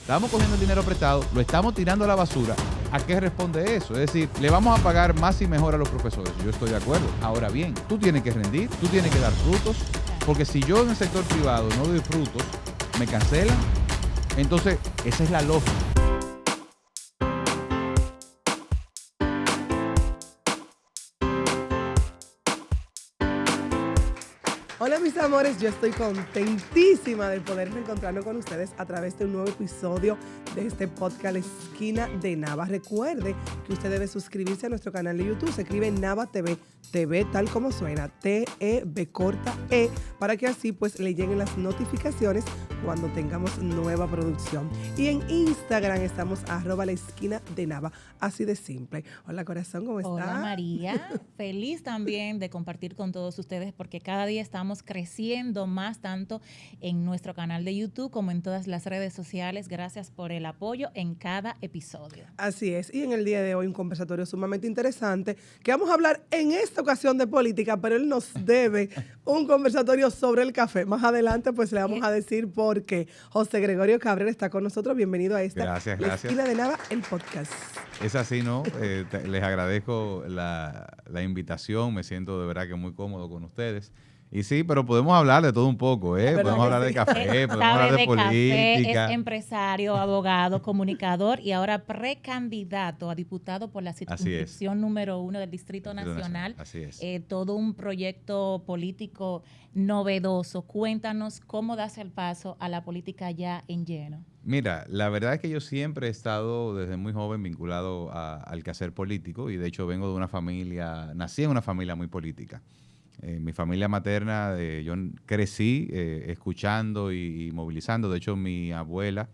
estamos cogiendo el dinero prestado, lo estamos tirando a la basura. ¿A qué responde eso? Es decir, le vamos a pagar más y mejor a los profesores. Yo estoy de acuerdo. Ahora bien, tú tienes que rendir, tú tienes que dar frutos, porque si yo en el sector privado no doy frutos, me cancelan. Entonces, esa es la lógica. Hola mis amores, yo estoy contentísima de poder reencontrarnos con ustedes a través de un nuevo episodio de este podcast La Esquina de Nava. Recuerde que usted debe suscribirse a nuestro canal de YouTube, se escribe Nava TV, TV tal como suena, T-E-B-E, para que así pues le lleguen las notificaciones cuando tengamos nueva producción. Y en Instagram estamos @La Esquina de Nava, así de simple. Hola corazón, ¿cómo estás? Hola María, feliz también de compartir con todos ustedes porque cada día estamos creciendo más tanto en nuestro canal de YouTube como en todas las redes sociales. Gracias por el apoyo en cada episodio. Así es, y en el día de hoy un conversatorio sumamente interesante que vamos a hablar en esta ocasión de política, pero él nos debe un conversatorio sobre el café. Más adelante pues le vamos a decir por qué. José Gregorio Cabrera está con nosotros, bienvenido a esta Gracias. La Esquina de Nava, el podcast. Es así, ¿no? Les agradezco la invitación, me siento de verdad que muy cómodo con ustedes. Y sí, pero podemos hablar de todo un poco, ¿eh? Podemos hablar de café, podemos hablar de política. Café, es empresario, abogado, comunicador y ahora precandidato a diputado por la circunscripción número 1 del Distrito Nacional. Así es. Todo un proyecto político novedoso. Cuéntanos cómo das el paso a la política ya en lleno. Mira, la verdad es que yo siempre he estado desde muy joven vinculado al quehacer político y de hecho vengo de una familia, nací en una familia muy política. Mi familia materna, yo crecí escuchando y movilizando. De hecho, mi abuela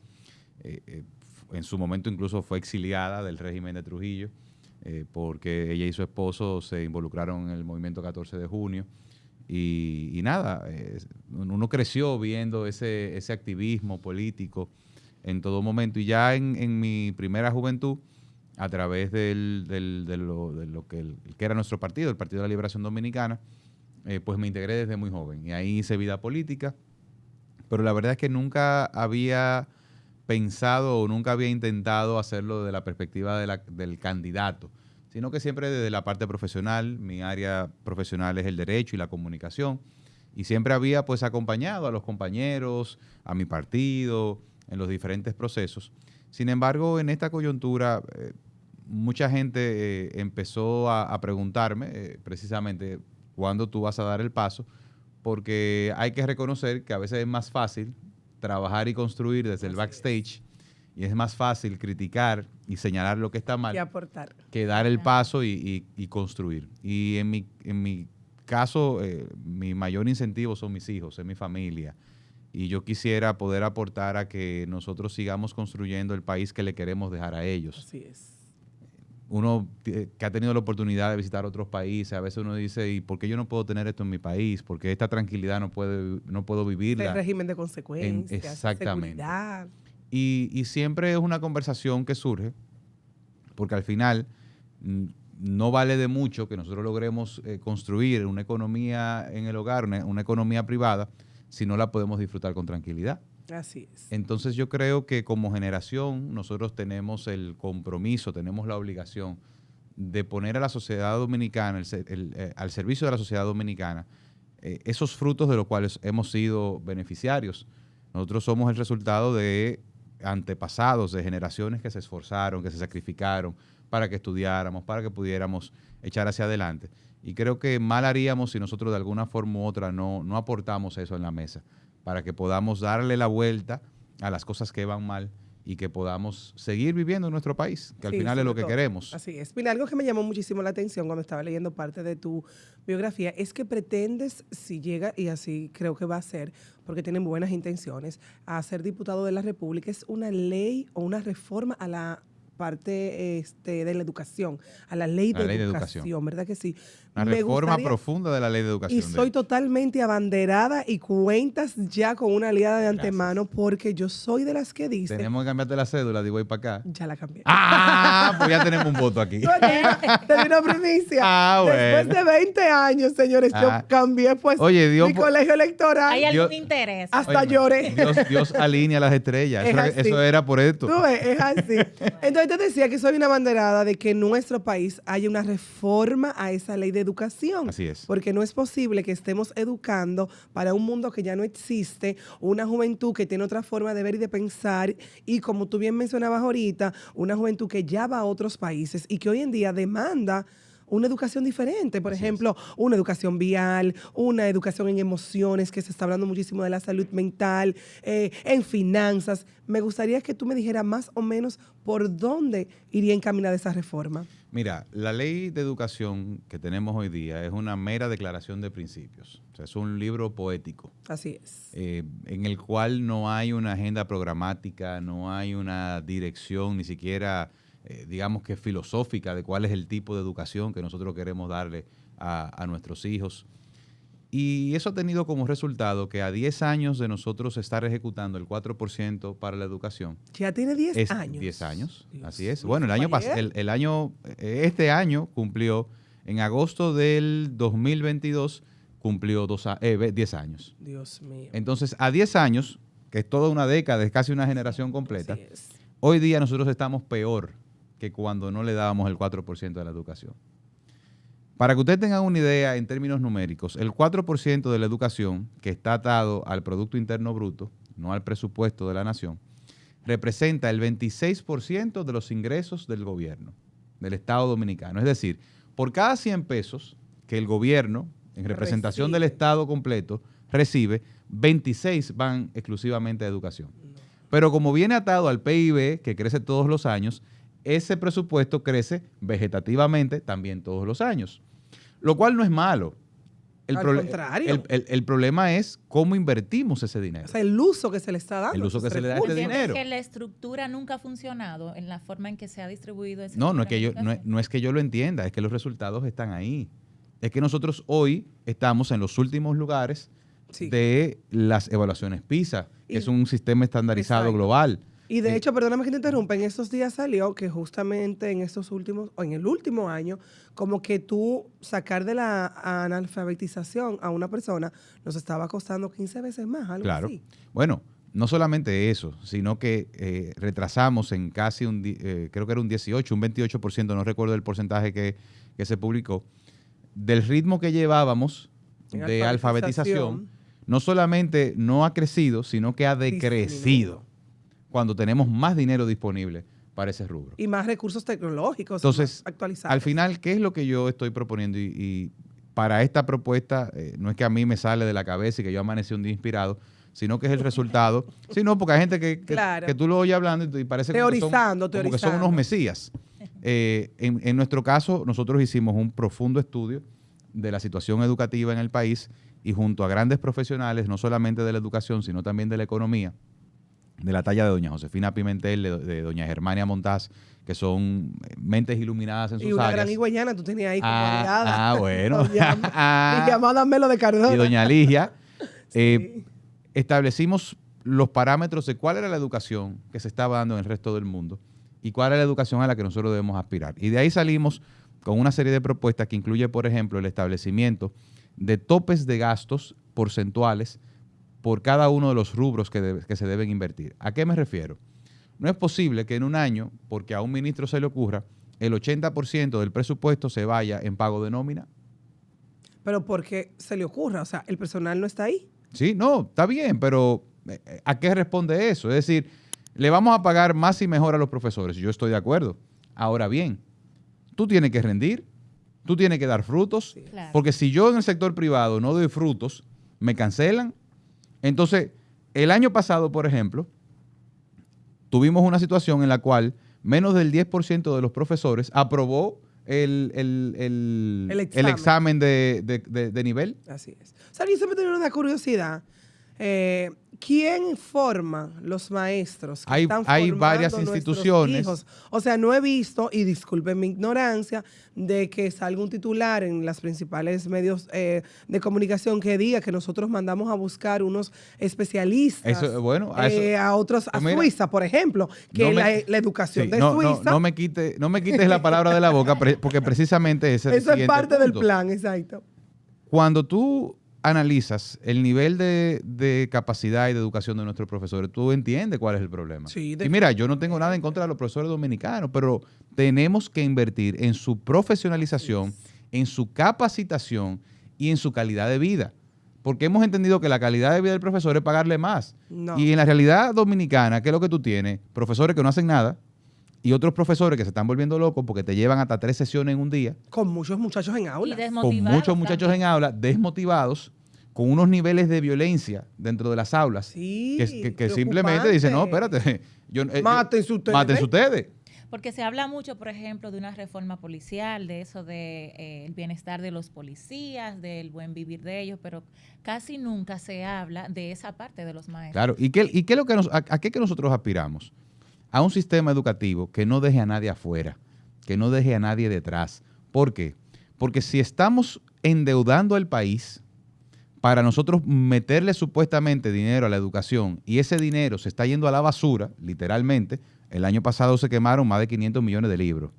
en su momento incluso fue exiliada del régimen de Trujillo porque ella y su esposo se involucraron en el movimiento 14 de junio. Y nada, uno creció viendo ese activismo político en todo momento. Y ya en mi primera juventud, a través de lo que era nuestro partido, el Partido de la Liberación Dominicana, pues me integré desde muy joven y ahí hice vida política, pero la verdad es que nunca había pensado o nunca había intentado hacerlo desde la perspectiva del candidato, sino que siempre desde la parte profesional. Mi área profesional es el derecho y la comunicación y siempre había pues acompañado a los compañeros, a mi partido, en los diferentes procesos. Sin embargo, en esta coyuntura, mucha gente empezó a preguntarme precisamente cuándo tú vas a dar el paso, porque hay que reconocer que a veces es más fácil trabajar y construir desde el backstage y es más fácil criticar y señalar lo que está mal y aportar, que dar el paso y construir. Y en mi caso, mi mayor incentivo son mis hijos, es mi familia. Y yo quisiera poder aportar a que nosotros sigamos construyendo el país que le queremos dejar a ellos. Así es. Uno que ha tenido la oportunidad de visitar otros países, a veces uno dice, ¿y por qué yo no puedo tener esto en mi país? ¿Por qué esta tranquilidad no puedo vivirla? El régimen de consecuencias, exactamente. Seguridad. Y siempre es una conversación que surge, porque al final no vale de mucho que nosotros logremos construir una economía en el hogar, una economía privada, si no la podemos disfrutar con tranquilidad. Así es. Entonces yo creo que como generación nosotros tenemos el compromiso, tenemos la obligación de poner a la sociedad dominicana, al servicio de la sociedad dominicana, esos frutos de los cuales hemos sido beneficiarios. Nosotros somos el resultado de antepasados, de generaciones que se esforzaron, que se sacrificaron para que estudiáramos, para que pudiéramos echar hacia adelante. Y creo que mal haríamos si nosotros de alguna forma u otra no aportamos eso en la mesa, para que podamos darle la vuelta a las cosas que van mal y que podamos seguir viviendo en nuestro país, que al final es lo que queremos. Así es. Mira, algo que me llamó muchísimo la atención cuando estaba leyendo parte de tu biografía es que pretendes, si llega, y así creo que va a ser, porque tienen buenas intenciones, a ser diputado de la República, es una ley o una reforma a la parte de la educación, a la ley de educación, ¿verdad que sí? Una reforma profunda de la ley de educación. Y soy totalmente abanderada y cuentas ya con una aliada de antemano. Gracias. Porque yo soy de las que dice... Tenemos que cambiarte la cédula de Higüey para acá. Ya la cambié. Pues ya tenemos un voto aquí. Te di una primicia. Bueno. Después de 20 años, señores, yo cambié pues mi colegio electoral. ¿Hay algún interés? Hasta lloré. Dios alinea las estrellas. Eso era por esto. Tú ves, es así. Entonces te decía que soy una abanderada de que en nuestro país haya una reforma a esa ley de educación. Así es. Porque no es posible que estemos educando para un mundo que ya no existe, una juventud que tiene otra forma de ver y de pensar, y como tú bien mencionabas ahorita, una juventud que ya va a otros países y que hoy en día demanda una educación diferente. Por ejemplo, una educación vial, una educación en emociones, que se está hablando muchísimo de la salud mental, en finanzas. Me gustaría que tú me dijeras más o menos por dónde iría encaminada esa reforma. Mira, la ley de educación que tenemos hoy día es una mera declaración de principios. O sea, es un libro poético. Así es. En el cual no hay una agenda programática, no hay una dirección, ni siquiera... digamos que filosófica de cuál es el tipo de educación que nosotros queremos darle a nuestros hijos. Y eso ha tenido como resultado que a 10 años de nosotros estar ejecutando el 4% para la educación. Ya tiene 10 años. 10 años, Dios, así es. Bueno, este año cumplió, en agosto del 2022, cumplió 10 años. Dios mío. Entonces, a 10 años, que es toda una década, es casi una generación completa, hoy día nosotros estamos peor que cuando no le dábamos el 4% de la educación. Para que ustedes tengan una idea en términos numéricos, el 4% de la educación, que está atado al Producto Interno Bruto, no al presupuesto de la nación, representa el 26% de los ingresos del gobierno, del Estado Dominicano. Es decir, por cada 100 pesos que el gobierno, en representación del Estado completo, recibe, 26 van exclusivamente a educación. Pero como viene atado al PIB, que crece todos los años, ese presupuesto crece vegetativamente también todos los años, lo cual no es malo. Al contrario. El problema es cómo invertimos ese dinero. O sea, el uso que se le está dando. El uso que se le da a este dinero. ¿Es que la estructura nunca ha funcionado en la forma en que se ha distribuido ese dinero? No es que yo lo entienda, es que los resultados están ahí. Es que nosotros hoy estamos en los últimos lugares de las evaluaciones PISA, que es un sistema estandarizado global. Y de hecho, perdóname que te interrumpa, en estos días salió que justamente en el último año, como que tú sacar de la analfabetización a una persona nos estaba costando 15 veces más, algo así. Bueno, no solamente eso, sino que retrasamos en casi creo que era un 18, un 28%, no recuerdo el porcentaje que se publicó, del ritmo que llevábamos de alfabetización, no solamente no ha crecido, sino que ha decrecido cuando tenemos más dinero disponible para ese rubro. Y más recursos tecnológicos. Entonces, actualizados. Al final, ¿qué es lo que yo estoy proponiendo? Y para esta propuesta, no es que a mí me sale de la cabeza y que yo amanecí un día inspirado, sino que es el resultado. Sí, no, porque hay gente que tú lo oyes hablando y parece como que son unos mesías. En nuestro caso, nosotros hicimos un profundo estudio de la situación educativa en el país y junto a grandes profesionales, no solamente de la educación, sino también de la economía, de la talla de doña Josefina Pimentel, de doña Germania Montaz, que son mentes iluminadas en sus áreas. Y una gran higüeyana tú tenías ahí como aliada. Bueno. Mi llamada Melo de Cardona. Y doña Ligia. Establecimos los parámetros de cuál era la educación que se estaba dando en el resto del mundo y cuál era la educación a la que nosotros debemos aspirar. Y de ahí salimos con una serie de propuestas que incluye, por ejemplo, el establecimiento de topes de gastos porcentuales por cada uno de los rubros que se deben invertir. ¿A qué me refiero? No es posible que en un año, porque a un ministro se le ocurra, el 80% del presupuesto se vaya en pago de nómina. Pero porque se le ocurra, o sea, el personal no está ahí. Sí, no, está bien, pero ¿a qué responde eso? Es decir, le vamos a pagar más y mejor a los profesores. Yo estoy de acuerdo. Ahora bien, tú tienes que rendir, tú tienes que dar frutos, sí, claro. Porque si yo en el sector privado no doy frutos, me cancelan. Entonces, el año pasado, por ejemplo, tuvimos una situación en la cual menos del 10% de los profesores aprobó el examen de nivel. Así es. O sea, yo siempre tengo una curiosidad. ¿quién forma los maestros que Hay están formando varias nuestros instituciones. hijos? O sea, no he visto, y disculpen mi ignorancia, de que salga un titular en los principales medios de comunicación que diga que nosotros mandamos a buscar unos especialistas a otros, a Suiza, por ejemplo, que la educación de Suiza. No me quites la palabra de la boca, porque precisamente ese es el siguiente Eso es parte del punto. plan, exacto. Cuando tú analizas el nivel de capacidad y de educación de nuestros profesores, tú entiendes cuál es el problema. Sí, y mira, yo no tengo nada en contra de los profesores dominicanos, pero tenemos que invertir en su profesionalización, en su capacitación y en su calidad de vida. Porque hemos entendido que la calidad de vida del profesor es pagarle más. No. Y en la realidad dominicana, ¿qué es lo que tú tienes? Profesores que no hacen nada y otros profesores que se están volviendo locos porque te llevan hasta 3 sesiones en un día. Con muchos muchachos en Y aula. desmotivados Con muchos muchachos también. en aula, desmotivados, con unos niveles de violencia dentro de las aulas, Sí, que simplemente dicen, no, espérate, Mátense ustedes. mátense ustedes. Porque se habla mucho, por ejemplo, de una reforma policial, de eso de el bienestar de los policías, del buen vivir de ellos, pero casi nunca se habla de esa parte de los maestros. Claro, ¿y qué es lo que a qué que nosotros aspiramos? A un sistema educativo que no deje a nadie afuera, que no deje a nadie detrás. ¿Por qué? Porque si estamos endeudando al país para nosotros meterle supuestamente dinero a la educación y ese dinero se está yendo a la basura, literalmente, el año pasado se quemaron más de 500 millones de libros.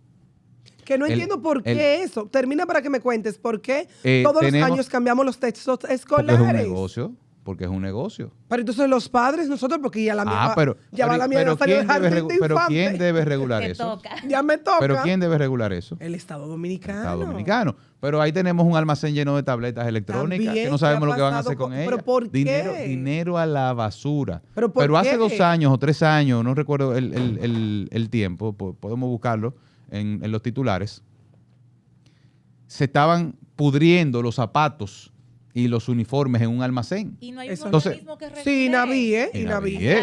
Que no entiendo por qué eso. Termina para que me cuentes por qué todos los años cambiamos los textos escolares. Porque es un negocio. Pero entonces los padres, nosotros, porque ya la mía pero ¿quién debe regular eso? Toca. Ya me toca. ¿Pero quién debe regular eso? El Estado Dominicano. El Estado Dominicano. Pero ahí tenemos un almacén lleno de tabletas electrónicas También, que no sabemos ¿qué ha lo que van a pasado hacer con ellas. ¿Pero por qué? Dinero a la basura. ¿Pero hace qué? 2 años o 3 años, no recuerdo el tiempo, podemos buscarlo en los titulares, se estaban pudriendo los zapatos y los uniformes en un almacén. Y no hay Eso. un organismo que regule. Sí, Navíe.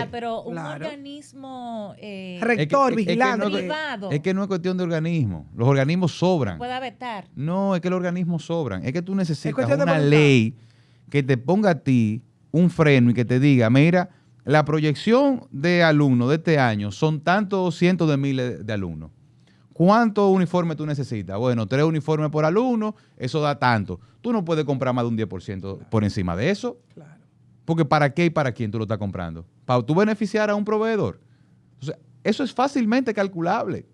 Pero un Claro. organismo Rector, vigilante. privado Es que no es cuestión de organismo. Los organismos sobran. pueda vetar. No, es que los organismos sobran. Es que tú necesitas cuestión de una voluntad. ley que te ponga a ti un freno y que te diga, mira, la proyección de alumnos de este año son tantos cientos de miles de alumnos. ¿Cuántos uniformes tú necesitas? Bueno, 3 uniformes por alumno, eso da tanto. Tú no puedes comprar más de un 10% por encima de eso. Claro. Porque ¿para qué y para quién tú lo estás comprando? ¿Para tú beneficiar a un proveedor? Entonces, eso es fácilmente calculable.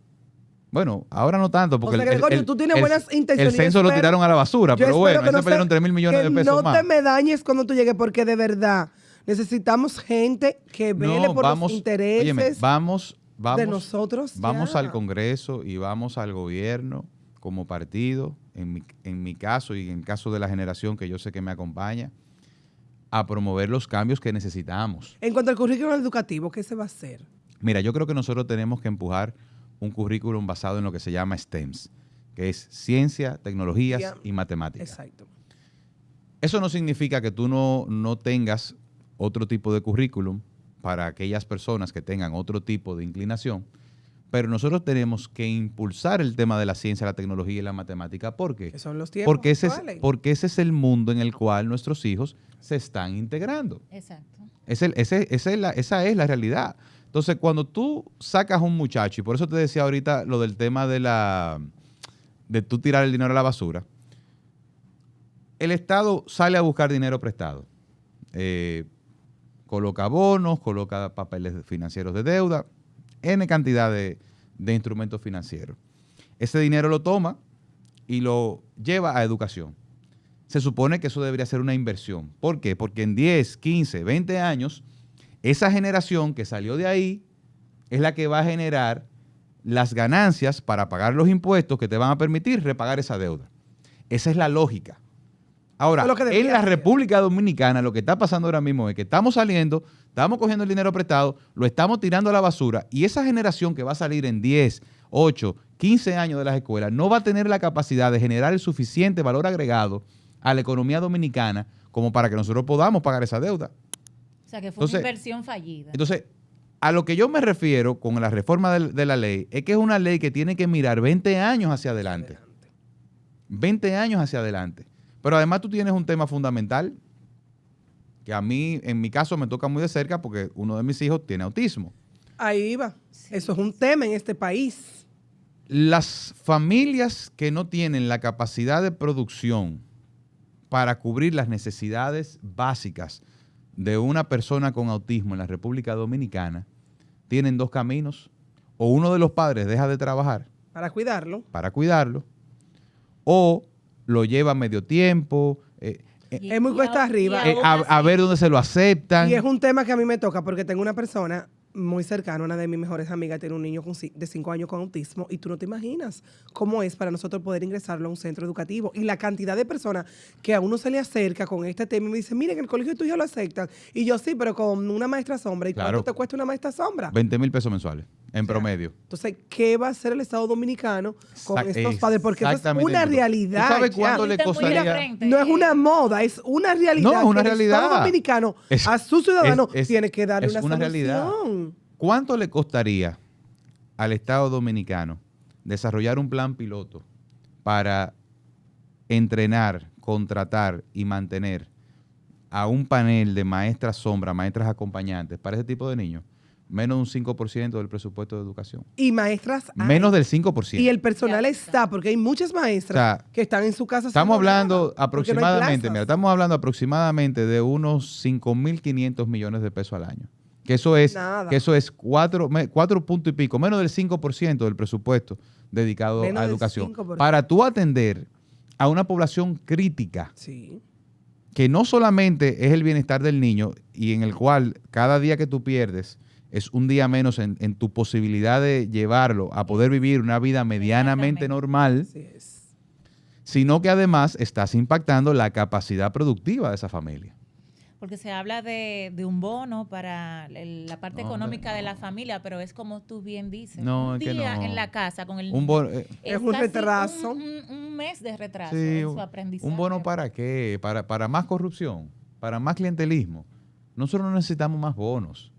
Bueno, ahora no tanto, porque O sea, Gregorio, tú tienes buenas intenciones. el censo lo tiraron a la basura, Yo pero bueno, espero ahí se perdieron 3 mil millones de pesos no más. te me dañes cuando tú llegues, porque de verdad necesitamos gente que vele por los intereses óyeme, vamos de nosotros. Vamos ya. al Congreso y vamos al gobierno como partido, en mi caso y en el caso de la generación que yo sé que me acompaña, a promover los cambios que necesitamos. En cuanto al currículum educativo, ¿qué se va a hacer? Mira, yo creo que nosotros tenemos que empujar un currículum basado en lo que se llama STEMs, que es ciencia, tecnologías y matemáticas. Exacto. Eso no significa que tú no tengas otro tipo de currículum para aquellas personas que tengan otro tipo de inclinación, pero nosotros tenemos que impulsar el tema de la ciencia, la tecnología y la matemática. ¿Por qué? Que son los tiempos actuales. Porque ese es el mundo en el cual nuestros hijos se están integrando. Exacto. Esa es la realidad. Entonces, cuando tú sacas a un muchacho, y por eso te decía ahorita lo del tema de tú tirar el dinero a la basura, el Estado sale a buscar dinero prestado. Coloca bonos, coloca papeles financieros de deuda, N cantidad de instrumentos financieros. Ese dinero lo toma y lo lleva a educación. Se supone que eso debería ser una inversión. ¿Por qué? Porque en 10, 15, 20 años, esa generación que salió de ahí es la que va a generar las ganancias para pagar los impuestos que te van a permitir repagar esa deuda. Esa es la lógica. Ahora, en la República Dominicana lo que está pasando ahora mismo es que estamos saliendo, estamos cogiendo el dinero prestado, lo estamos tirando a la basura y esa generación que va a salir en 10, 8, 15 años de las escuelas no va a tener la capacidad de generar el suficiente valor agregado a la economía dominicana como para que nosotros podamos pagar esa deuda. O sea, que fue una inversión fallida. Entonces, a lo que yo me refiero con la reforma de la ley es que es una ley que tiene que mirar 20 años hacia adelante. 20 años hacia adelante. Pero además tú tienes un tema fundamental que a mí, en mi caso, me toca muy de cerca porque uno de mis hijos tiene autismo. Ahí va. Eso es un tema en este país. Las familias que no tienen la capacidad de producción para cubrir las necesidades básicas de una persona con autismo en la República Dominicana tienen dos caminos. O uno de los padres deja de trabajar Para cuidarlo. O lo lleva a medio tiempo, Es muy cuesta arriba. a ver dónde se lo aceptan. Y es un tema que a mí me toca porque tengo una persona muy cercana, una de mis mejores amigas, tiene un niño de 5 años con autismo y tú no te imaginas cómo es para nosotros poder ingresarlo a un centro educativo. Y la cantidad de personas que a uno se le acerca con este tema y me dice, miren, en el colegio tuyo lo aceptan. Y yo sí, pero con una maestra sombra. ¿Y Claro. cuánto te cuesta una maestra sombra? 20,000 pesos mensuales, en promedio. Entonces, ¿qué va a hacer el Estado Dominicano con Exact- estos padres? Porque eso es exactamente. una ¿Tú realidad. sabes ya. cuánto le Está muy de costaría? frente. No es una moda, es una realidad. No, es una que el Estado realidad. Dominicano Es- a sus ciudadanos es- tiene que darle es una una solución. realidad. ¿Cuánto le costaría al Estado Dominicano desarrollar un plan piloto para entrenar, contratar y mantener a un panel de maestras sombra, maestras acompañantes para ese tipo de niños? Menos de un 5% del presupuesto de educación. Y maestras hay. Menos del 5%. Y el personal Ya está, porque hay muchas maestras O sea, que están en su casa. Estamos haciendo hablando nada, porque no hay aproximadamente, plazas. mira, estamos hablando aproximadamente de unos 5.500 millones de pesos al año. Que eso es, Nada. 4 puntos y pico, menos del 5% del presupuesto dedicado Menos a del educación. 5%. Para tú atender a una población crítica, Sí. que no solamente es el bienestar del niño y en el cual cada día que tú pierdes es un día menos en tu posibilidad de llevarlo a poder vivir una vida medianamente Exactamente. normal, Así es. sino que además estás impactando la capacidad productiva de esa familia. Porque se habla de un bono para la parte No, económica de no. la familia, pero es como tú bien dices. No, un es que día no. en la casa con el Un niño bono, Es un casi retraso. Un mes de retraso sí, en su aprendizaje. ¿un bono para qué? Para más corrupción, para más clientelismo. Nosotros no necesitamos más bonos.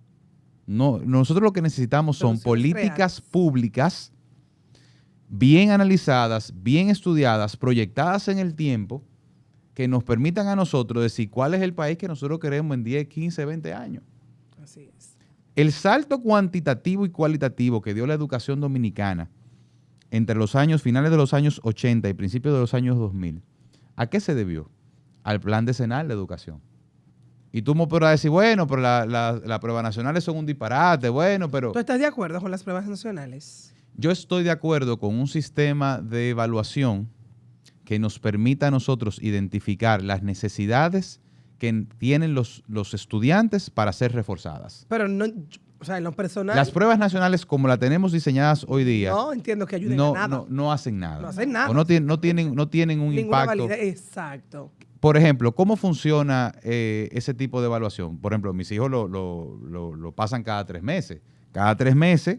No, nosotros lo que necesitamos son Soluciones políticas reales. públicas bien analizadas, bien estudiadas, proyectadas en el tiempo, que nos permitan a nosotros decir cuál es el país que nosotros queremos en 10, 15, 20 años. Así es. El salto cuantitativo y cualitativo que dio la educación dominicana entre los años finales de los años 80 y principios de los años 2000, ¿a qué se debió? Al plan decenal de educación. Y tú me podrás decir, bueno, pero las pruebas nacionales son un disparate, bueno, pero ¿Tú estás de acuerdo con las pruebas nacionales? yo estoy de acuerdo con un sistema de evaluación que nos permita a nosotros identificar las necesidades que tienen los estudiantes para ser reforzadas. Pero no, o sea, en lo personal. Las pruebas nacionales, como las tenemos diseñadas hoy día, No entiendo que ayuden no, a nada. no hacen nada. No hacen nada. O no tienen un Ninguna impacto. validez. Exacto. Por ejemplo, ¿cómo funciona ese tipo de evaluación? Por ejemplo, mis hijos lo pasan cada 3 meses. Cada 3 meses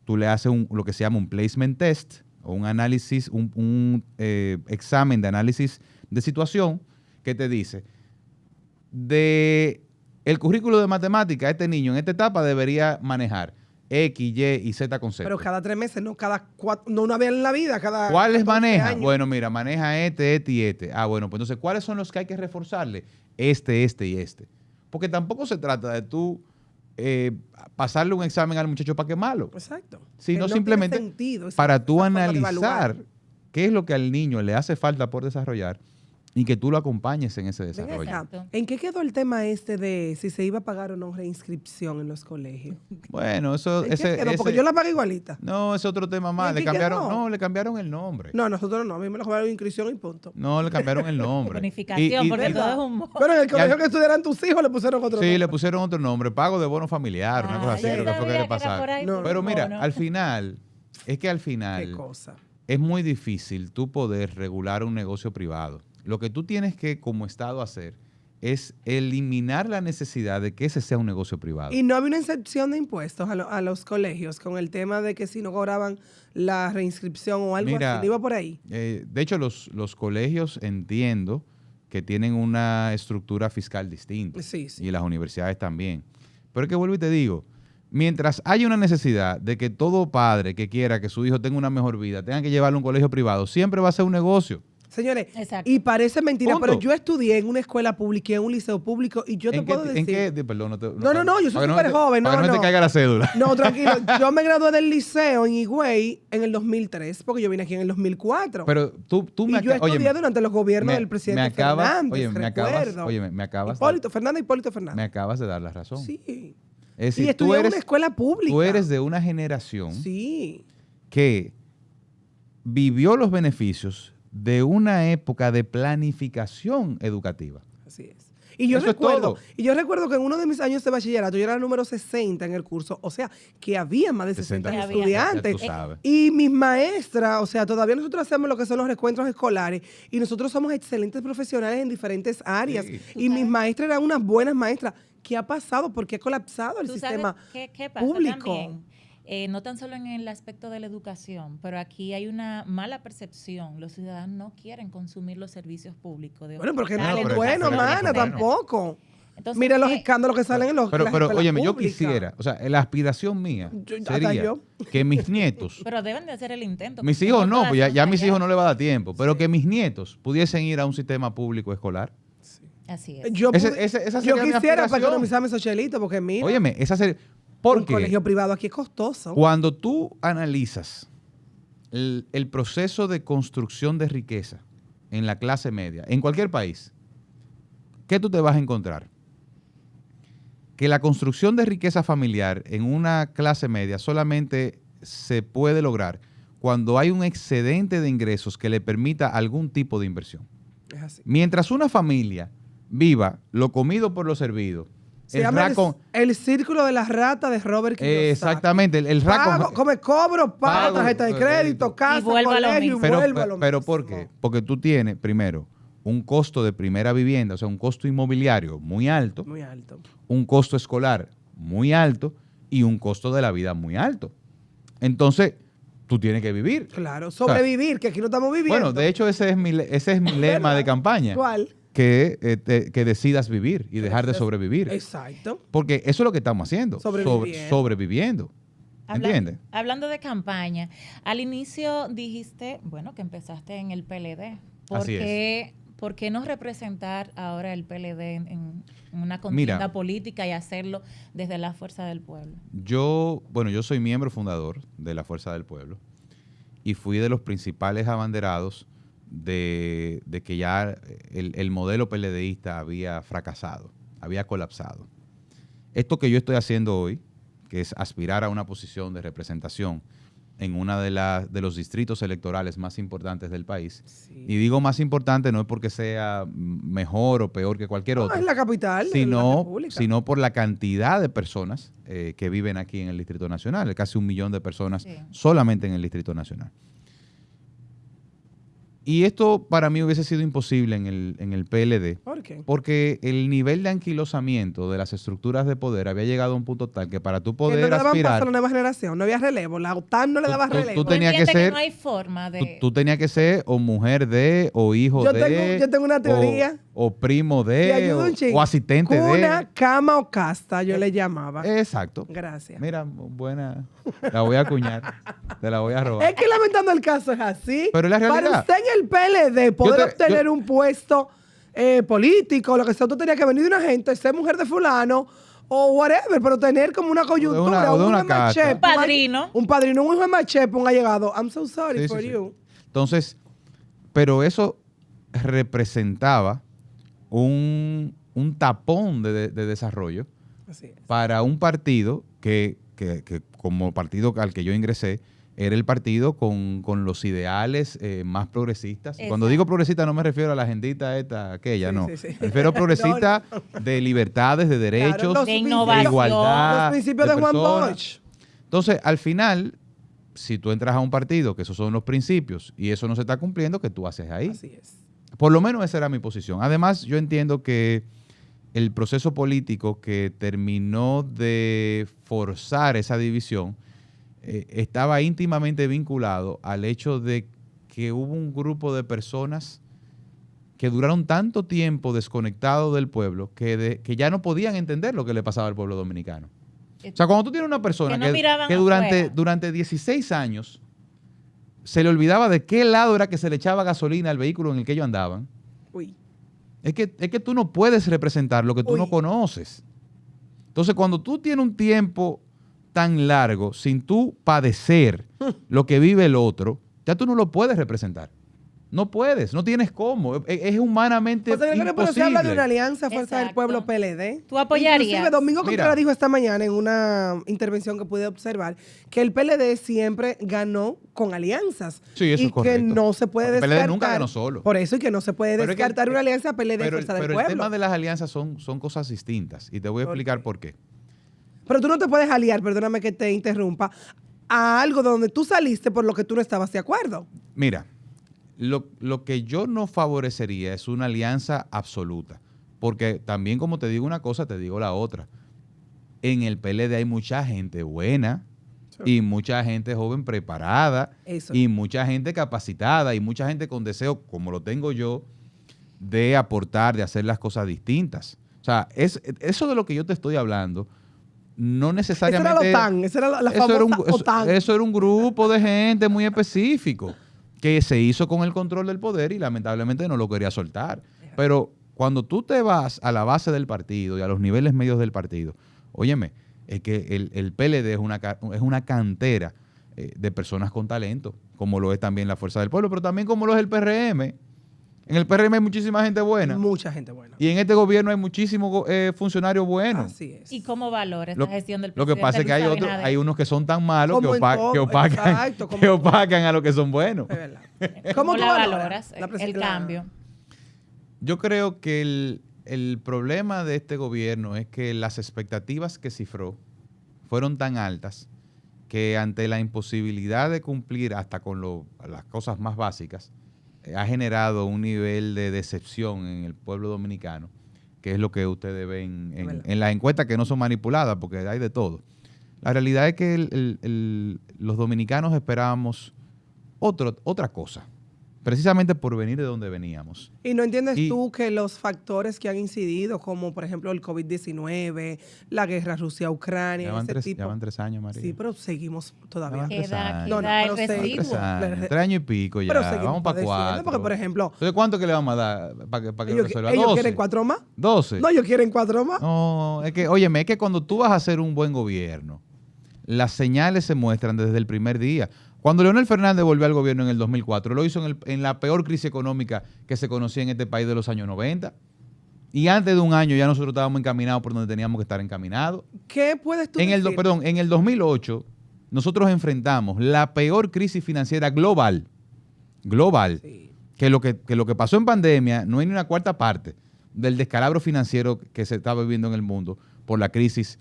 tú le haces lo que se llama un placement test o un análisis, un examen de análisis de situación que te dice, de el currículo de matemática, este niño en esta etapa debería manejar X, Y y Z conceptos. Pero cada 3 meses, no cada 4, no una vez en la vida, cada. ¿Cuáles 14 maneja? años. Bueno, mira, maneja este y este. Ah, bueno, pues entonces, ¿cuáles son los que hay que reforzarle? Este y este. Porque tampoco se trata de tú pasarle un examen al muchacho para quemarlo, Exacto. sino Que no simplemente tiene sentido esa- para tú esa forma de analizar evaluar. qué es lo que al niño le hace falta por desarrollar y que tú lo acompañes en ese Ven desarrollo. acá, Exacto. ¿en qué quedó el tema de si se iba a pagar o no reinscripción en los colegios? Bueno, eso... ¿En qué ese, quedó? Porque ese- yo la pagué igualita. No, es otro tema ¿Y más. en Le qué cambiaron, quedó? no, le cambiaron el nombre. No, nosotros no. A mí me lo cobraron inscripción y punto. No, le cambiaron el nombre. Bonificación, porque ¿verdad? todo es un bono. Pero en el colegio Ya- que estudiaran tus hijos le pusieron otro Sí, nombre. le pusieron otro nombre, pago de bono familiar, una cosa así, yo creo que fue que sabía le era por pasaron. ahí, No. por Pero un mira, bono. al final, es que al Qué final cosa. es muy difícil tú poder regular un negocio privado. Lo que tú tienes que, como Estado, hacer es eliminar la necesidad de que ese sea un negocio privado. Y no había una excepción de impuestos a los colegios con el tema de que si no cobraban la reinscripción o algo Mira, así. ¿No iba por ahí? De hecho, los colegios entiendo que tienen una estructura fiscal distinta. Sí, sí. Y las universidades también. Pero es que vuelvo y te digo, mientras haya una necesidad de que todo padre que quiera que su hijo tenga una mejor vida tenga que llevarlo a un colegio privado, siempre va a ser un negocio. Señores, Exacto. y parece mentira, Punto. pero yo estudié en una escuela pública, en un liceo público, y yo te puedo decir... ¿En qué? Perdón, No, yo soy súper joven. Para que no te caiga la cédula. No, tranquilo. Yo me gradué del liceo en Higüey en el 2003, porque yo vine aquí en el 2004. Pero tú me y yo estudié óyeme, durante los gobiernos del presidente Fernández, Hipólito Fernández. Me acabas de dar la razón. Sí. Es decir, Y estudié en una escuela pública. Tú eres de una generación Sí. que vivió los beneficios de una época de planificación educativa. Así es. Y yo Eso es todo. recuerdo que en uno de mis años de bachillerato yo era el número 60 en el curso, o sea, que había más de 60 que había. estudiantes. Ya tú sabes. Y mis maestras, o sea, todavía nosotros hacemos lo que son los recuentos escolares y nosotros somos excelentes profesionales en diferentes áreas. Sí. Y mis maestras eran unas buenas maestras. ¿Qué ha pasado? ¿Por qué ha colapsado el ¿Tú sistema sabes qué pasa público? también? No tan solo en el aspecto de la educación, pero aquí hay una mala percepción. Los ciudadanos no quieren consumir los servicios públicos. Bueno, porque no No, es pero bueno, pero- mana, pero- tampoco. Entonces, Mira los escándalos que salen en las Pero escuelas óyeme, yo públicas. quisiera, o sea, la aspiración mía Hasta sería yo. que mis nietos, pero deben de hacer el intento. mis porque hijos no, todas pues ya están mis allá. hijos no le va a dar tiempo, pero que mis nietos pudiesen ir a un sistema público escolar. Así es. Yo, Esa yo sería mi quisiera para aspiración. economizarme esos chelitos, porque mira, Óyeme, esa sería... un Porque colegio privado aquí es costoso. cuando tú analizas el proceso de construcción de riqueza en la clase media, en cualquier país, ¿qué tú te vas a encontrar? Que la construcción de riqueza familiar en una clase media solamente se puede lograr cuando hay un excedente de ingresos que le permita algún tipo de inversión. Es así. Mientras una familia viva lo comido por lo servido, Se llama el círculo de las ratas de Robert Kiyosaki. exactamente, el Pago, raco... pago, Pago, tarjeta de crédito, casa, Y vuelvo a lo colegio, y mismo. vuelvo a lo Pero mismo. ¿por qué? Porque tú tienes, primero, un costo de primera vivienda, o sea, un costo inmobiliario muy alto, Muy alto. un costo escolar muy alto y un costo de la vida muy alto. Entonces, tú tienes que vivir. Claro, sobrevivir, que aquí no estamos viviendo. Bueno, de hecho, ese es mi lema de campaña. ¿Cuál? Que decidas vivir y dejar de sobrevivir. Exacto. Porque eso es lo que estamos haciendo. Sobreviviendo. Sobreviviendo. ¿Entiendes? Hablando de campaña, al inicio dijiste, bueno, que empezaste en el PLD. Así es. ¿Por qué no representar ahora el PLD en una contienda Mira, política y hacerlo desde la Fuerza del Pueblo? yo soy miembro fundador de la Fuerza del Pueblo y fui de los principales abanderados de que ya el modelo PLDista había fracasado, había colapsado. Esto que yo estoy haciendo hoy, que es aspirar a una posición de representación en una de los distritos electorales más importantes del país, Sí. y digo más importante no es porque sea mejor o peor que cualquier otro, Es la capital de la sino República. por la cantidad de personas que viven aquí en el Distrito Nacional, casi 1 millón de personas Sí. solamente en el Distrito Nacional. Y esto para mí hubiese sido imposible en el PLD, ¿Por qué? porque el nivel de anquilosamiento de las estructuras de poder había llegado a un punto tal que para tú Que no poder le daban paso a aspirar, la nueva generación, no había relevo, la OTAN no le daba tú relevo. tenía que Entiende ser- no hay forma de... tú tenías que ser o mujer de, o hijo Yo de, tengo una teoría. o primo Te de, ayudo un chin. o asistente Cuna, de. cama o casta, yo le llamaba. Exacto. Gracias. Mira, buena. La voy a acuñar. Te la voy a robar. Es que lamentando el caso es así. Pero es la realidad. Para usted en el PLD poder obtener un puesto político, lo que sea, usted tenía que venir de una gente, ser mujer de fulano o whatever, pero tener como una coyuntura, o de un una hijo de Machepo, casa. Un padrino. un padrino, un hijo de Machepo, un allegado. I'm so sorry Sí, for sí, sí. you. Entonces, pero eso representaba un tapón de desarrollo Así es. para un partido que como partido al que yo ingresé, era el partido con los ideales más progresistas. Exacto. Cuando digo progresista no me refiero a la agendita esta, aquella, Sí, no. sí, sí. Me refiero a progresista de libertades, de derechos, los De de innovación. igualdad. Los principios de Juan personas. Bosch. Entonces, al final, si tú entras a un partido, que esos son los principios, y eso no se está cumpliendo, ¿qué tú haces ahí? Así es. Por lo menos esa era mi posición. Además, yo entiendo que el proceso político que terminó de forzar esa división estaba íntimamente vinculado al hecho de que hubo un grupo de personas que duraron tanto tiempo desconectados del pueblo que ya no podían entender lo que le pasaba al pueblo dominicano. O sea, cuando tú tienes una persona Que no miraban que afuera. durante 16 años se le olvidaba de qué lado era que se le echaba gasolina al vehículo en el que ellos andaban. Uy. Es que tú no puedes representar lo que tú no conoces. Entonces, cuando tú tienes un tiempo tan largo sin tú padecer lo que vive el otro, ya tú no lo puedes representar. No puedes, no tienes cómo. Es humanamente imposible. Pero se habla de una alianza Fuerza del Exacto. Pueblo PLD. ¿Tú apoyarías? Inclusive Domingo Contreras dijo esta mañana en una intervención que pude observar que el PLD siempre ganó con alianzas. Sí, eso y es correcto. que no se puede El PLD descartar. nunca ganó solo. Por eso, y que no se puede Pero es que descartar una alianza PLD Fuerza del Pueblo. Pero el tema de las alianzas son cosas distintas. Y te voy a explicar por qué. Pero tú no te puedes aliar, perdóname que te interrumpa, a algo donde tú saliste por lo que tú no estabas de acuerdo. Mira, lo que yo no favorecería es una alianza absoluta. Porque también, como te digo una cosa, te digo la otra. En el PLD hay mucha gente buena y mucha gente joven preparada y mucha gente capacitada y mucha gente con deseo, como lo tengo yo, de aportar, de hacer las cosas distintas. O sea, eso de lo que yo te estoy hablando, no necesariamente... Eso era la OTAN, esa era la famosa OTAN. Eso era un grupo de gente muy específico que se hizo con el control del poder y lamentablemente no lo quería soltar. Pero cuando tú te vas a la base del partido y a los niveles medios del partido, óyeme, es que el PLD es una cantera de personas con talento, como lo es también la Fuerza del Pueblo, pero también como lo es el PRM. En el PRM hay muchísima gente buena. Mucha gente buena. Y en este gobierno hay muchísimos funcionarios buenos. Así es. ¿Y cómo valora esta gestión del Lo presidente que pasa es que hay unos que son tan malos que opacan a los que son buenos. Es verdad. ¿Cómo tú la valoras el cambio? Yo creo que el problema de este gobierno es que las expectativas que cifró fueron tan altas que ante la imposibilidad de cumplir hasta con las cosas más básicas, ha generado un nivel de decepción en el pueblo dominicano, que es lo que ustedes ven en las encuestas que no son manipuladas, porque hay de todo. La realidad es que los dominicanos esperábamos otra cosa, precisamente por venir de donde veníamos. ¿Y no entiendes tú que los factores que han incidido, como por ejemplo el COVID-19, la guerra Rusia-Ucrania, ya van 3 años, María. Sí, pero seguimos todavía. Queda pero el residuo. 3 años y pico ya, vamos para 4. Porque, por ejemplo... Entonces, ¿cuánto que le vamos a dar para que lo resuelva? ¿Ellos 12. quieren 4 más? 12. No, ellos quieren 4 más. No, es que, óyeme, es que cuando tú vas a hacer un buen gobierno, las señales se muestran desde el primer día. Cuando Leonel Fernández volvió al gobierno en el 2004, lo hizo en la peor crisis económica que se conocía en este país de los años 90. Y antes de un año ya nosotros estábamos encaminados por donde teníamos que estar encaminados. ¿Qué puedes tú decir? En el 2008, nosotros enfrentamos la peor crisis financiera global, sí, que lo que pasó en pandemia no es ni una cuarta parte del descalabro financiero que se estaba viviendo en el mundo por la crisis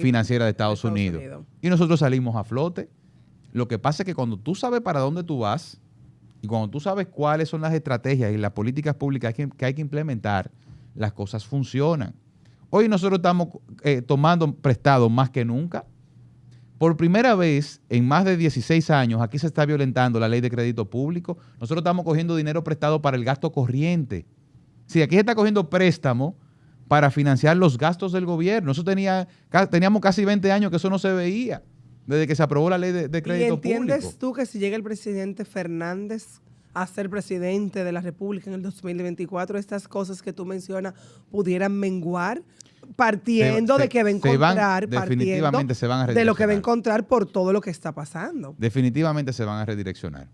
financiera de Estados Unidos. Y nosotros salimos a flote. Lo que pasa es que cuando tú sabes para dónde tú vas y cuando tú sabes cuáles son las estrategias y las políticas públicas que hay que implementar, las cosas funcionan. Hoy nosotros estamos tomando prestado más que nunca. Por primera vez en más de 16 años, aquí se está violentando la ley de crédito público. Nosotros estamos cogiendo dinero prestado para el gasto corriente. Sí, aquí se está cogiendo préstamo para financiar los gastos del gobierno. Eso teníamos casi 20 años que eso no se veía. Desde que se aprobó la ley de crédito público. ¿Y entiendes tú que si llega el presidente Fernández a ser presidente de la República en el 2024, estas cosas que tú mencionas pudieran menguar? Partiendo de que va a encontrar, definitivamente se van a redireccionar. De lo que va a encontrar por todo lo que está pasando. Definitivamente se van a redireccionar.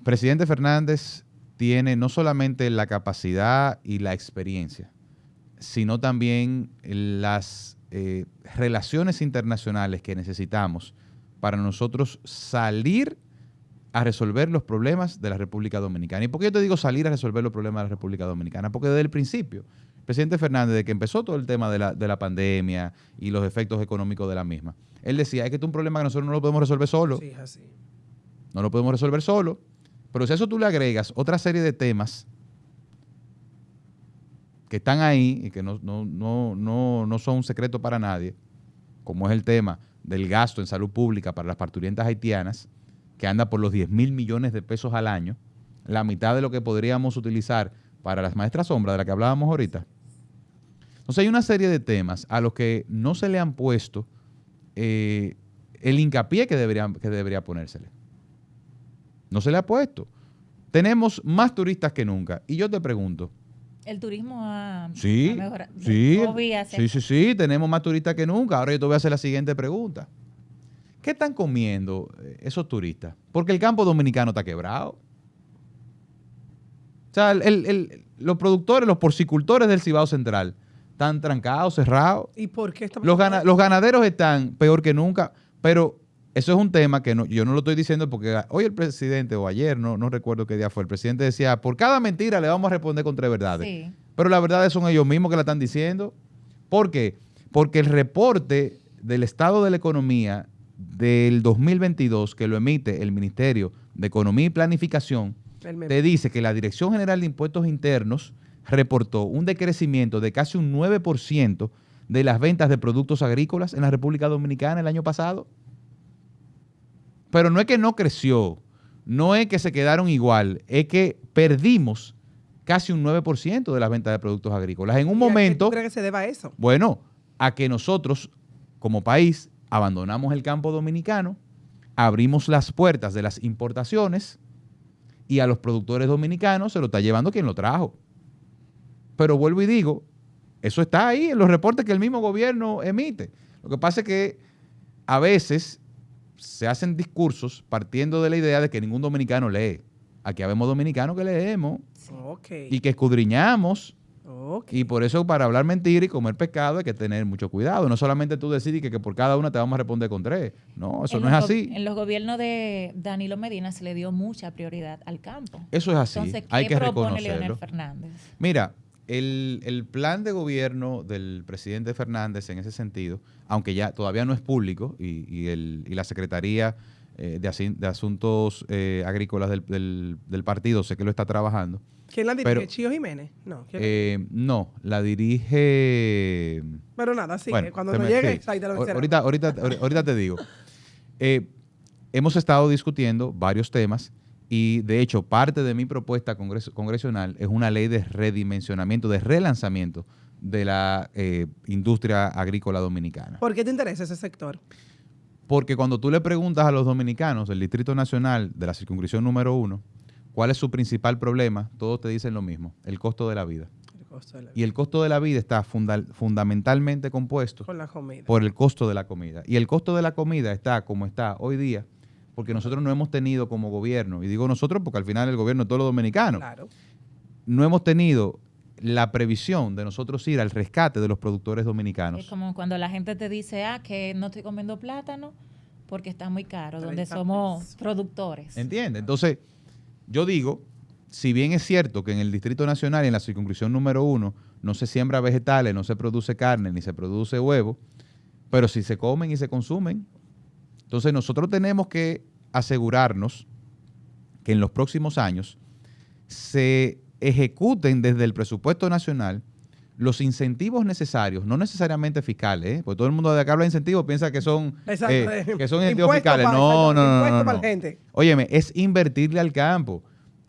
Presidente Fernández tiene no solamente la capacidad y la experiencia, sino también las relaciones internacionales que necesitamos para nosotros salir a resolver los problemas de la República Dominicana. ¿Y por qué yo te digo salir a resolver los problemas de la República Dominicana? Porque desde el principio, el presidente Fernández, desde que empezó todo el tema de la pandemia y los efectos económicos de la misma, él decía, es que esto es un problema que nosotros no lo podemos resolver solo. Sí, así. No lo podemos resolver solo. Pero si a eso tú le agregas otra serie de temas que están ahí y que no son un secreto para nadie, como es el tema del gasto en salud pública para las parturientas haitianas, que anda por los 10,000 millones de pesos al año, la mitad de lo que podríamos utilizar para las maestras sombra de la que hablábamos ahorita. Entonces hay una serie de temas a los que no se le han puesto el hincapié que debería ponérsele. No se le ha puesto. Tenemos más turistas que nunca. Y yo te pregunto. El turismo ha Sí, mejorado. sí, tenemos más turistas que nunca. Ahora yo te voy a hacer la siguiente pregunta. ¿Qué están comiendo esos turistas? Porque el campo dominicano está quebrado. O sea, los productores, los porcicultores del Cibao Central están trancados, cerrados. ¿Y por qué está Los ganaderos están peor que nunca, pero eso es un tema que yo no lo estoy diciendo porque hoy el presidente, o ayer, no recuerdo qué día fue, el presidente decía, por cada mentira le vamos a responder con 3 verdades. Sí. Pero las verdades son ellos mismos que la están diciendo. ¿Por qué? Porque el reporte del estado de la economía del 2022, que lo emite el Ministerio de Economía y Planificación, te dice que la Dirección General de Impuestos Internos reportó un decrecimiento de casi un 9% de las ventas de productos agrícolas en la República Dominicana el año pasado. Pero no es que no creció, no es que se quedaron igual, es que perdimos casi un 9% de las ventas de productos agrícolas. En un momento... ¿Tú crees que se deba a eso? Bueno, a que nosotros, como país, abandonamos el campo dominicano, abrimos las puertas de las importaciones y a los productores dominicanos se lo está llevando quien lo trajo. Pero vuelvo y digo, eso está ahí en los reportes que el mismo gobierno emite. Lo que pasa es que a veces se hacen discursos partiendo de la idea de que ningún dominicano lee. Aquí habemos dominicanos que leemos y que escudriñamos. Y por eso, para hablar mentira y comer pescado hay que tener mucho cuidado. No solamente tú decides que por cada una te vamos a responder con 3. No, eso no es así. En los gobiernos de Danilo Medina se le dio mucha prioridad al campo. Eso es así. Entonces, ¿qué hay que propone reconocerlo. Leonel Fernández? Mira, el plan de gobierno del presidente Fernández en ese sentido, aunque ya todavía no es público y la Secretaría de Asuntos Agrícolas del partido sé que lo está trabajando. ¿Quién la dirige? ¿Chío Jiménez? No. No, la dirige... Pero nada, sí, bueno, cuando no llegue, ahí te lo mencionamos. Ahorita te digo. Hemos estado discutiendo varios temas y, de hecho, parte de mi propuesta congresional es una ley de redimensionamiento, de relanzamiento de la industria agrícola dominicana. ¿Por qué te interesa ese sector? Porque cuando tú le preguntas a los dominicanos del Distrito Nacional de la circunscripción número 1, ¿cuál es su principal problema? Todos te dicen lo mismo, el costo de la vida. Y el costo de la vida está fundamentalmente compuesto por el costo de la comida. Y el costo de la comida está como está hoy día, porque nosotros no hemos tenido como gobierno, y digo nosotros porque al final el gobierno es todo lo dominicano, claro, no hemos tenido la previsión de nosotros ir al rescate de los productores dominicanos. Es como cuando la gente te dice, que no estoy comiendo plátano porque está muy caro, donde somos productores. ¿Entiendes? Entonces, yo digo, si bien es cierto que en el Distrito Nacional y en la circunscripción número 1 no se siembra vegetales, no se produce carne, ni se produce huevo, pero sí se comen y se consumen. Entonces nosotros tenemos que asegurarnos que en los próximos años se ejecuten desde el presupuesto nacional los incentivos necesarios, no necesariamente fiscales, porque todo el mundo de acá habla de incentivos piensa que son incentivos fiscales. No. Óyeme, es invertirle al campo.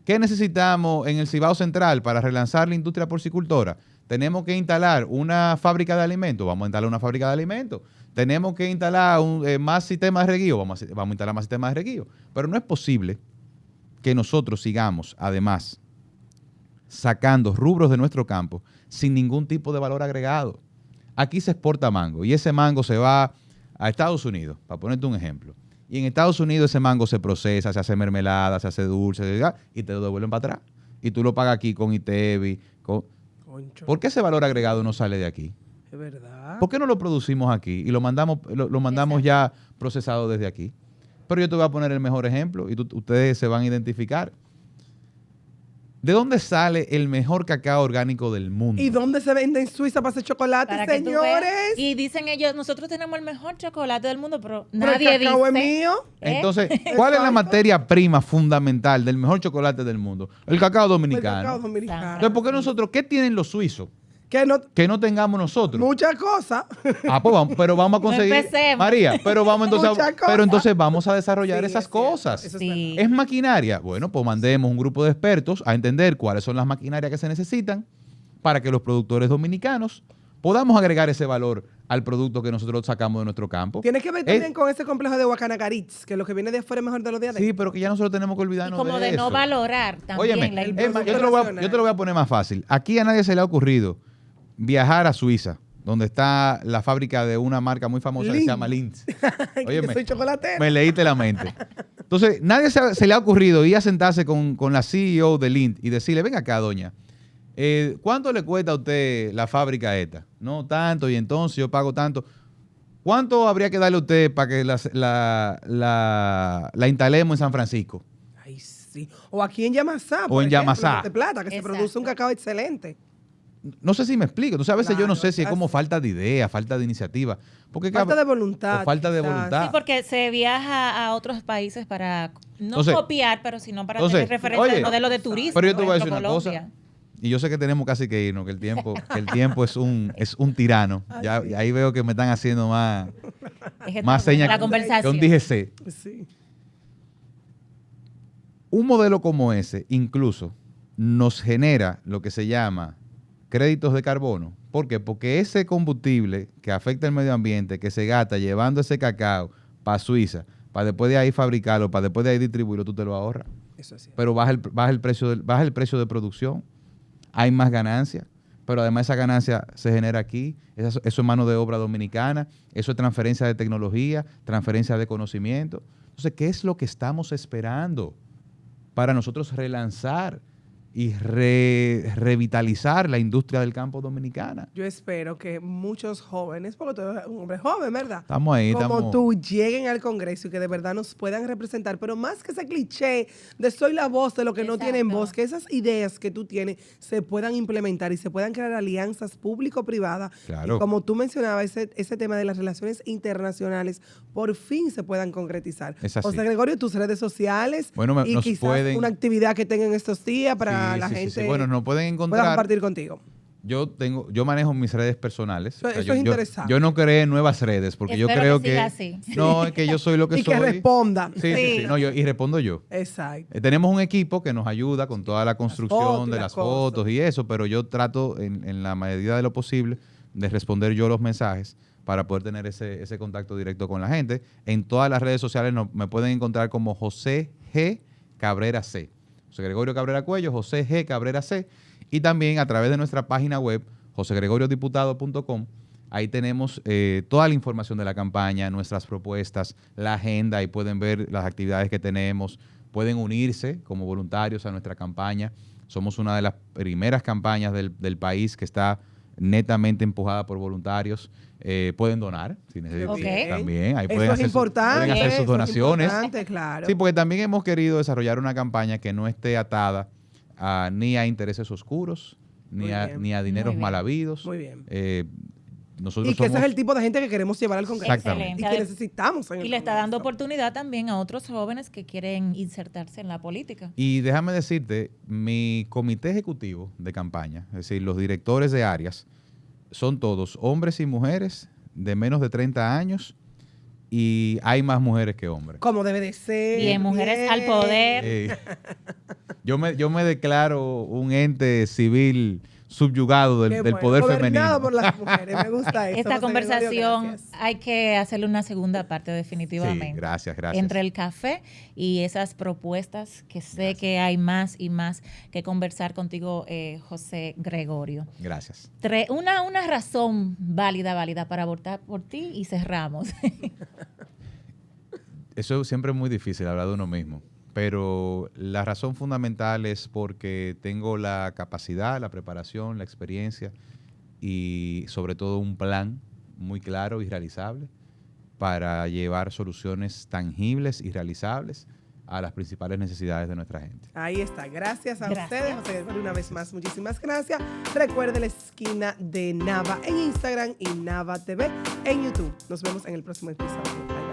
¿Qué necesitamos en el Cibao Central para relanzar la industria porcicultora? Tenemos que instalar una fábrica de alimentos, vamos a instalar una fábrica de alimentos. Tenemos que instalar más sistemas de reguío, vamos a instalar más sistemas de reguío. Pero no es posible que nosotros sigamos, además, sacando rubros de nuestro campo sin ningún tipo de valor agregado. Aquí se exporta mango y ese mango se va a Estados Unidos, para ponerte un ejemplo. Y en Estados Unidos ese mango se procesa, se hace mermelada, se hace dulce, y te lo devuelven para atrás. Y tú lo pagas aquí con ITEVI. ¿Por qué ese valor agregado no sale de aquí? Es verdad. ¿Por qué no lo producimos aquí y lo mandamos ya procesado desde aquí? Pero yo te voy a poner el mejor ejemplo y ustedes se van a identificar. ¿De dónde sale el mejor cacao orgánico del mundo? ¿Y dónde se vende en Suiza para hacer chocolate, señores? Y dicen ellos, nosotros tenemos el mejor chocolate del mundo, pero nadie el cacao dice. Es mío. Entonces, ¿cuál es la materia prima fundamental del mejor chocolate del mundo? El cacao dominicano. El cacao dominicano. Entonces, ¿por qué nosotros, qué tienen los suizos? Que no tengamos nosotros. Muchas cosas. Pues pero vamos a conseguir. No María, pero entonces vamos a desarrollar esas cosas. Sí. ¿Es maquinaria? Bueno, pues mandemos un grupo de expertos a entender cuáles son las maquinarias que se necesitan para que los productores dominicanos podamos agregar ese valor al producto que nosotros sacamos de nuestro campo. Tiene que ver también con ese complejo de Guacanagaritz, que lo que viene de afuera es mejor de los de adentro. Sí, pero que ya nosotros tenemos que olvidarnos como de eso. no valorar también. Óyeme, la yo industria. te lo voy a poner más fácil. Aquí a nadie se le ha ocurrido viajar a Suiza, donde está la fábrica de una marca muy famosa que se llama Lindt. Yo soy chocolatera. Me leíste la mente. Entonces, nadie se le ha ocurrido ir a sentarse con la CEO de Lindt y decirle, venga acá, doña, ¿cuánto le cuesta a usted la fábrica esta? No, tanto, y entonces yo pago tanto. ¿Cuánto habría que darle a usted para que la instalemos en San Francisco? Ay, sí. O aquí en Yamasá. O en Yamasá. De Plata, que se produce un cacao excelente. No sé si me explico. Entonces, a veces yo no sé si es como así. falta de idea, falta de iniciativa. Porque Falta de voluntad. o falta de quizás. voluntad. Sí, porque se viaja a otros países para no Entonces, copiar, pero sino para entonces, tener referencia oye, del modelo de turismo. Pero yo te por voy a decir ejemplo, una cosa. Colombia. Y yo sé que tenemos casi que irnos, que el tiempo es un tirano. Ya, y ahí veo que me están haciendo más Es que más está señas la que conversación. un DGC. Sí. Un modelo como ese incluso nos genera lo que se llama créditos de carbono. ¿Por qué? Porque ese combustible que afecta el medio ambiente, que se gasta llevando ese cacao para Suiza, para después de ahí fabricarlo, para después de ahí distribuirlo, tú te lo ahorras. Eso es cierto. Pero baja el precio de producción, hay más ganancia, pero además esa ganancia se genera aquí, eso es mano de obra dominicana, eso es transferencia de tecnología, transferencia de conocimiento. Entonces, ¿qué es lo que estamos esperando para nosotros relanzar y revitalizar la industria del campo dominicana? Yo espero que muchos jóvenes, porque tú eres un hombre joven, ¿verdad? Estamos ahí, Como estamos. tú, lleguen al Congreso y que de verdad nos puedan representar, pero más que ese cliché de soy la voz de lo que no Exacto. tienen voz, que esas ideas que tú tienes se puedan implementar y se puedan crear alianzas público-privadas. Claro. Y como tú mencionabas, ese tema de las relaciones internacionales, por fin se puedan concretizar. Es así. José Gregorio, tus redes sociales Bueno, y nos quizás pueden- una actividad que tengan estos días para Sí, la sí, sí, gente sí. Bueno, nos pueden pueda encontrar. compartir contigo. Yo manejo mis redes personales. Eso es interesante. Yo no creé nuevas redes porque yo Espero creo que siga así. no, es que yo soy lo que Y soy. que responda. Sí, sí, sí. No, y respondo yo. Exacto. Tenemos un equipo que nos ayuda con toda la construcción fotos y de las las cosas. fotos y eso, pero yo trato en la medida de lo posible de responder yo los mensajes para poder tener ese contacto directo con la gente. En todas las redes sociales me pueden encontrar como José G. Cabrera C. José Gregorio Cabrera Cuello, José G. Cabrera C. Y también a través de nuestra página web, josegregoriodiputado.com, ahí tenemos toda la información de la campaña, nuestras propuestas, la agenda, ahí pueden ver las actividades que tenemos, pueden unirse como voluntarios a nuestra campaña. Somos una de las primeras campañas del país que está netamente empujada por voluntarios. Pueden donar, si necesitan. Ok. También, ahí Eso pueden es hacer, importante. pueden hacer eso sus es donaciones. importante, claro. Sí, porque también hemos querido desarrollar una campaña que no esté atada ni a intereses oscuros, Muy ni bien. a dineros Muy bien. mal habidos. Muy bien. Nosotros Y que ese somos- es el tipo de gente que queremos llevar al Congreso. Exactamente. Y que necesitamos en el Y le está dando Congreso. oportunidad también a otros jóvenes que quieren insertarse en la política. Y déjame decirte, mi comité ejecutivo de campaña, es decir, los directores de áreas, son todos hombres y mujeres de menos de 30 años y hay más mujeres que hombres. Como debe de ser. Bien, mujeres al poder. Yo me declaro un ente civil subyugado Qué del bueno. poder Gobernado femenino. por las mujeres. Me gusta eso. Esta José conversación Gregorio, gracias. hay que hacerle una segunda parte definitivamente. Sí, gracias. Entre el café y esas propuestas que sé que hay más y más que conversar contigo, José Gregorio. Gracias. Una razón válida para votar por ti y cerramos. Eso siempre es muy difícil hablar de uno mismo, pero la razón fundamental es porque tengo la capacidad, la preparación, la experiencia y sobre todo un plan muy claro y realizable para llevar soluciones tangibles y realizables a las principales necesidades de nuestra gente. Ahí está. Gracias a Gracias. ustedes, José Gregorio, una vez más. Muchísimas gracias. Recuerde la esquina de Nava en Instagram y Nava TV en YouTube. Nos vemos en el próximo episodio. Bye.